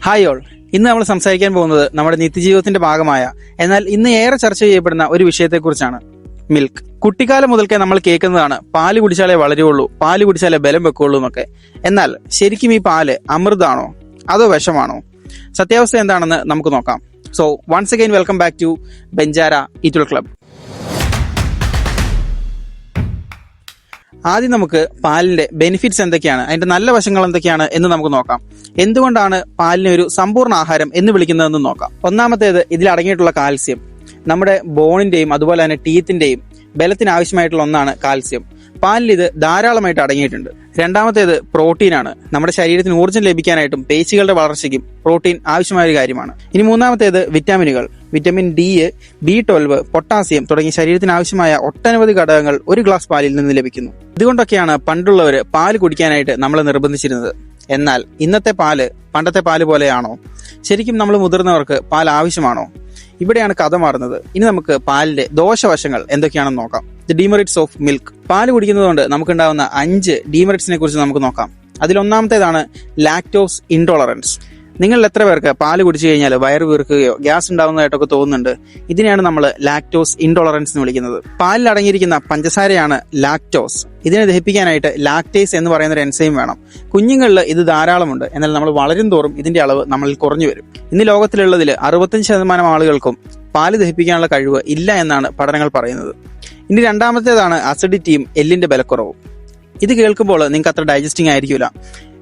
Hi all. ഇന്ന് നമ്മൾ സംസാരിക്കാൻ പോകുന്നത് നമ്മുടെ നിത്യജീവിതത്തിന്റെ ഭാഗമായ എന്നാൽ ഇന്ന് ഏറെ ചർച്ച ചെയ്യപ്പെടുന്ന ഒരു വിഷയത്തെക്കുറിച്ചാണ്. മിൽക്ക്. കുട്ടിക്കാലം മുതൽക്കേ നമ്മൾ കേൾക്കുന്നതാണ് പാല് കുടിച്ചാലേ വളരുള്ളൂ, പാല് കുടിച്ചാലേ ബലം വെക്കുള്ളൂ എന്നൊക്കെ. എന്നാൽ ശരിക്കും ഈ പാല് അമൃതാണോ അതോ വിഷമാണോ? സത്യാവസ്ഥ എന്താണെന്ന് നമുക്ക് നോക്കാം. So once again welcome back to ബെഞ്ചാര ഈറ്റുൽ ക്ലബ്. ആദ്യം നമുക്ക് പാലിന്റെ ബെനിഫിറ്റ്സ് എന്തൊക്കെയാണ്, അതിന്റെ നല്ല വശങ്ങൾ എന്തൊക്കെയാണ് എന്ന് നമുക്ക് നോക്കാം. എന്തുകൊണ്ടാണ് പാലിനെ ഒരു സമ്പൂർണ്ണ ആഹാരം എന്ന് വിളിക്കുന്നതെന്ന് നോക്കാം. ഒന്നാമത്തേത്, ഇതിൽ അടങ്ങിയിട്ടുള്ള കാൽസ്യം. നമ്മുടെ ബോണിന്റെയും അതുപോലെ തന്നെ ടീത്തിന്റെയും ബലത്തിന് ആവശ്യമായിട്ടുള്ള ഒന്നാണ് കാൽസ്യം. പാലിൽ ഇത് ധാരാളമായിട്ട് അടങ്ങിയിട്ടുണ്ട്. രണ്ടാമത്തേത് പ്രോട്ടീനാണ്. നമ്മുടെ ശരീരത്തിന് ഊർജ്ജം ലഭിക്കാനായിട്ടും പേശികളുടെ വളർച്ചയ്ക്കും പ്രോട്ടീൻ ആവശ്യമായ ഒരു കാര്യമാണ്. ഇനി മൂന്നാമത്തേത് വിറ്റാമിനുകൾ. വിറ്റമിൻ ഡി, B12, പൊട്ടാസ്യം തുടങ്ങിയ ശരീരത്തിന് ആവശ്യമായ ഒട്ടനവധി ഘടകങ്ങൾ ഒരു ഗ്ലാസ് പാലിൽ നിന്ന് ലഭിക്കുന്നു. ഇതുകൊണ്ടൊക്കെയാണ് പണ്ടുള്ളവര് പാല് കുടിക്കാനായിട്ട് നമ്മളെ നിർബന്ധിച്ചിരുന്നത്. എന്നാൽ ഇന്നത്തെ പാല് പണ്ടത്തെ പാല് പോലെയാണോ? ശരിക്കും നമ്മൾ മുതിർന്നവർക്ക് പാൽ ആവശ്യമാണോ? ഇവിടെയാണ് കഥ മാറുന്നത്. ഇനി നമുക്ക് പാലിന്റെ ദോഷവശങ്ങൾ എന്തൊക്കെയാണെന്ന് നോക്കാം. The demerits of milk. പാല് കുടിക്കുന്നതുകൊണ്ട് നമുക്കുണ്ടാവുന്ന 5 ഡീമെറിറ്റ്സിനെ കുറിച്ച് നമുക്ക് നോക്കാം. അതിലൊന്നാമത്തേതാണ് ലാക്ടോസ് ഇൻടോളറൻസ്. നിങ്ങളിൽ എത്ര പേർക്ക് പാല് കുടിച്ചു കഴിഞ്ഞാൽ വയറ് വീർക്കുകയോ ഗ്യാസ് ഉണ്ടാവുന്നതായിട്ടൊക്കെ തോന്നുന്നുണ്ട്? ഇതിനെയാണ് നമ്മൾ ലാക്ടോസ് ഇൻടോളറൻസ് എന്ന് വിളിക്കുന്നത്. പാലിൽ അടങ്ങിയിരിക്കുന്ന പഞ്ചസാരയാണ് ലാക്ടോസ്. ഇതിനെ ദഹിപ്പിക്കാനായിട്ട് ലാക്ടേസ് എന്ന് പറയുന്ന ഒരു എൻസൈം വേണം. കുഞ്ഞുങ്ങളിൽ ഇത് ധാരാളമുണ്ട്. എന്നാൽ നമ്മൾ വളരും തോറും ഇതിന്റെ അളവ് നമ്മളിൽ കുറഞ്ഞു വരും. ഇന്ന് ലോകത്തിലുള്ളതിൽ 65% ആളുകൾക്കും പാല് ദഹിപ്പിക്കാനുള്ള കഴിവ് ഇല്ല എന്നാണ് പഠനങ്ങൾ പറയുന്നത്. ഇനി രണ്ടാമത്തേതാണ് അസിഡിറ്റിയും എല്ലിന്റെ ബലക്കുറവും. ഇത് കേൾക്കുമ്പോൾ നിങ്ങൾക്ക് അത്ര ഡൈജസ്റ്റിംഗ് ആയിരിക്കില്ല.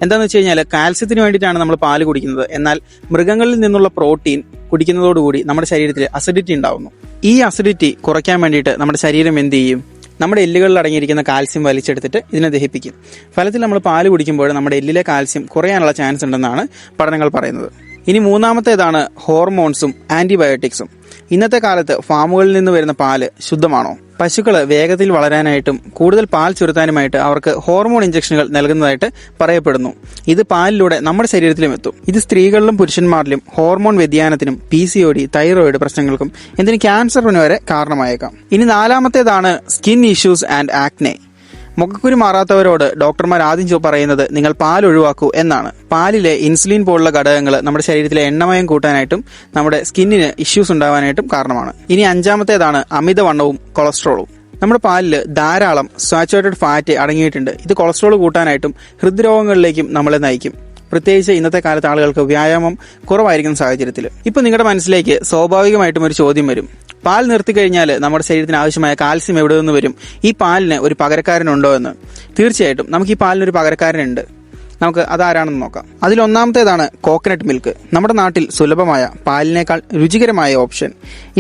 എന്താണെന്ന് വെച്ച് കഴിഞ്ഞാൽ കാൽസ്യത്തിന് വേണ്ടിയിട്ടാണ് നമ്മൾ പാല് കുടിക്കുന്നത്. എന്നാൽ മൃഗങ്ങളിൽ നിന്നുള്ള പ്രോട്ടീൻ കുടിക്കുന്നതോടുകൂടി നമ്മുടെ ശരീരത്തിൽ അസിഡിറ്റി ഉണ്ടാവുന്നു. ഈ അസിഡിറ്റി കുറയ്ക്കാൻ വേണ്ടിയിട്ട് നമ്മുടെ ശരീരം എന്ത് ചെയ്യും? നമ്മുടെ എല്ലുകളിൽ അടങ്ങിയിരിക്കുന്ന കാൽസ്യം വലിച്ചെടുത്തിട്ട് ഇതിനെ ദഹിപ്പിക്കും. ഫലത്തിൽ നമ്മൾ പാല് കുടിക്കുമ്പോൾ നമ്മുടെ എല്ലിലെ കാൽസ്യം കുറയാനുള്ള ചാൻസ് ഉണ്ടെന്നാണ് പഠനങ്ങൾ പറയുന്നത്. ഇനി മൂന്നാമത്തേതാണ് ഹോർമോൺസും ആന്റിബയോട്ടിക്സും. ഇന്നത്തെ കാലത്ത് ഫാമുകളിൽ നിന്ന് വരുന്ന പാല് ശുദ്ധമാണോ? പശുക്കള് വേഗത്തിൽ വളരാനായിട്ടും കൂടുതൽ പാൽ ചുരുത്താനുമായിട്ട് അവർക്ക് ഹോർമോൺ ഇഞ്ചക്ഷനുകൾ നൽകുന്നതായിട്ട് പറയപ്പെടുന്നു. ഇത് പാലിലൂടെ നമ്മുടെ ശരീരത്തിലും എത്തും. ഇത് സ്ത്രീകളിലും പുരുഷന്മാരിലും ഹോർമോൺ വ്യതിയാനത്തിനും PCOD, തൈറോയിഡ് പ്രശ്നങ്ങൾക്കും എന്തിന് ക്യാൻസറിന് വരെ കാരണമായേക്കാം. ഇനി നാലാമത്തേതാണ് സ്കിൻ ഇഷ്യൂസ് ആൻഡ് ആക്നെ. മുഖക്കുരു മാറാത്തവരോട് ഡോക്ടർമാർ ആദ്യം പറയുന്നത് നിങ്ങൾ പാൽ ഒഴിവാക്കൂ എന്നാണ്. പാലിലെ ഇൻസുലിൻ പോലുള്ള ഘടകങ്ങൾ നമ്മുടെ ശരീരത്തിലെ എണ്ണമയം കൂട്ടാനായിട്ടും നമ്മുടെ സ്കിന്നിന് ഇഷ്യൂസ് ഉണ്ടാവാനായിട്ടും കാരണമാണ്. ഇനി അഞ്ചാമത്തേതാണ് അമിതവണ്ണവും കൊളസ്ട്രോളും. നമ്മുടെ പാലിൽ ധാരാളം സാച്ചുറേറ്റഡ് ഫാറ്റ് അടങ്ങിയിട്ടുണ്ട്. ഇത് കൊളസ്ട്രോൾ കൂട്ടാനായിട്ടും ഹൃദ്രോഗങ്ങളിലേക്കും നമ്മളെ നയിക്കും. പ്രത്യേകിച്ച് ഇന്നത്തെ കാലത്ത് ആളുകൾക്ക് വ്യായാമം കുറവായിരിക്കുന്ന സാഹചര്യത്തിൽ. ഇപ്പൊ നിങ്ങളുടെ മനസ്സിലേക്ക് സ്വാഭാവികമായിട്ടും ഒരു ചോദ്യം വരും. പാൽ നിർത്തിക്കഴിഞ്ഞാൽ നമ്മുടെ ശരീരത്തിന് ആവശ്യമായ കാൽസ്യം എവിടെ നിന്ന് വരും? ഈ പാലിന് ഒരു പകരക്കാരനുണ്ടോ എന്ന്. തീർച്ചയായിട്ടും നമുക്ക് ഈ പാലിനൊരു പകരക്കാരനുണ്ട്. നമുക്ക് അതാരാണെന്ന് നോക്കാം. അതിലൊന്നാമത്തേതാണ് കോക്കനട്ട് മിൽക്ക്. നമ്മുടെ നാട്ടിൽ സുലഭമായ പാലിനേക്കാൾ രുചികരമായ ഓപ്ഷൻ.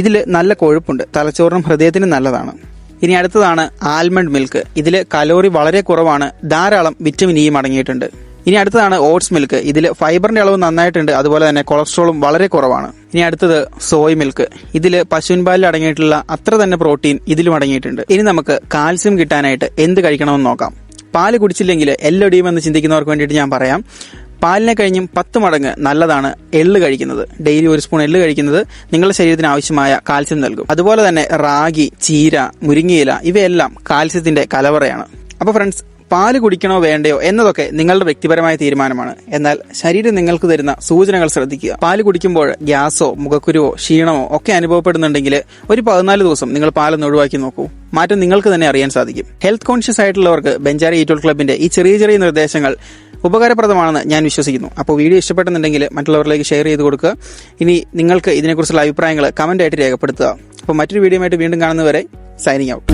ഇതിൽ നല്ല കൊഴുപ്പുണ്ട്, തലച്ചോറിനും ഹൃദയത്തിനും നല്ലതാണ്. ഇനി അടുത്തതാണ് ആൽമണ്ട് മിൽക്ക്. ഇതിൽ കലോറി വളരെ കുറവാണ്, ധാരാളം വിറ്റമിൻ ഇയും അടങ്ങിയിട്ടുണ്ട്. ഇനി അടുത്തതാണ് ഓട്സ് മിൽക്ക്. ഇതിൽ ഫൈബറിന്റെ അളവ് നന്നായിട്ടുണ്ട്, അതുപോലെ തന്നെ കൊളസ്ട്രോളും വളരെ കുറവാണ്. ഇനി അടുത്തത് സോയ് മിൽക്ക്. ഇതിൽ പശുവിൻ പാലിൽ അടങ്ങിയിട്ടുള്ള അത്ര തന്നെ പ്രോട്ടീൻ ഇതിലും അടങ്ങിയിട്ടുണ്ട്. ഇനി നമുക്ക് കാൽസ്യം കിട്ടാനായിട്ട് എന്ത് കഴിക്കണമെന്ന് നോക്കാം. പാല് കുടിച്ചില്ലെങ്കിൽ എല്ലൊടിയുമെന്ന് ചിന്തിക്കുന്നവർക്ക് വേണ്ടിയിട്ട് ഞാൻ പറയാം. പാലിനെ കഴിഞ്ഞും 10 മടങ്ങ് നല്ലതാണ് എള്ള് കഴിക്കുന്നത്. ഡെയിലി 1 സ്പൂൺ എള്ള് കഴിക്കുന്നത് നിങ്ങളുടെ ശരീരത്തിന് ആവശ്യമായ കാൽസ്യം നൽകും. അതുപോലെ തന്നെ റാഗി, ചീര, മുരിങ്ങയില ഇവയെല്ലാം കാൽസ്യത്തിന്റെ കലവറയാണ്. അപ്പോൾ ഫ്രണ്ട്സ്, പാല് കുടിക്കണോ വേണ്ടയോ എന്നതൊക്കെ നിങ്ങളുടെ വ്യക്തിപരമായ തീരുമാനമാണ്. എന്നാൽ ശരീരം നിങ്ങൾക്ക് തരുന്ന സൂചനകൾ ശ്രദ്ധിക്കുക. പാല് കുടിക്കുമ്പോൾ ഗ്യാസോ മുഖക്കുരുവോ ക്ഷീണമോ ഒക്കെ അനുഭവപ്പെടുന്നുണ്ടെങ്കിൽ ഒരു 14 ദിവസം നിങ്ങൾ പാലൊന്ന് ഒഴിവാക്കി നോക്കൂ. മാറ്റം നിങ്ങൾക്ക് തന്നെ അറിയാൻ സാധിക്കും. ഹെൽത്ത് കോൺഷ്യസ് ആയിട്ടുള്ളവർക്ക് ബെഞ്ചാര ഈറ്റുൽ ക്ലബിന്റെ ഈ ചെറിയ നിർദ്ദേശങ്ങൾ ഉപകാരപ്രദമാണെന്ന് ഞാൻ വിശ്വസിക്കുന്നു. അപ്പോൾ വീഡിയോ ഇഷ്ടപ്പെടുന്നുണ്ടെങ്കിൽ മറ്റുള്ളവരിലേക്ക് ഷെയർ ചെയ്ത് കൊടുക്കുക. ഇനി നിങ്ങൾക്ക് ഇതിനെക്കുറിച്ചുള്ള അഭിപ്രായങ്ങൾ കമന്റ് ആയിട്ട് രേഖപ്പെടുത്തുക. അപ്പോൾ മറ്റൊരു വീഡിയോ ആയിട്ട് വീണ്ടും കാണുന്നവരെ സൈനിങ് ഔട്ട്.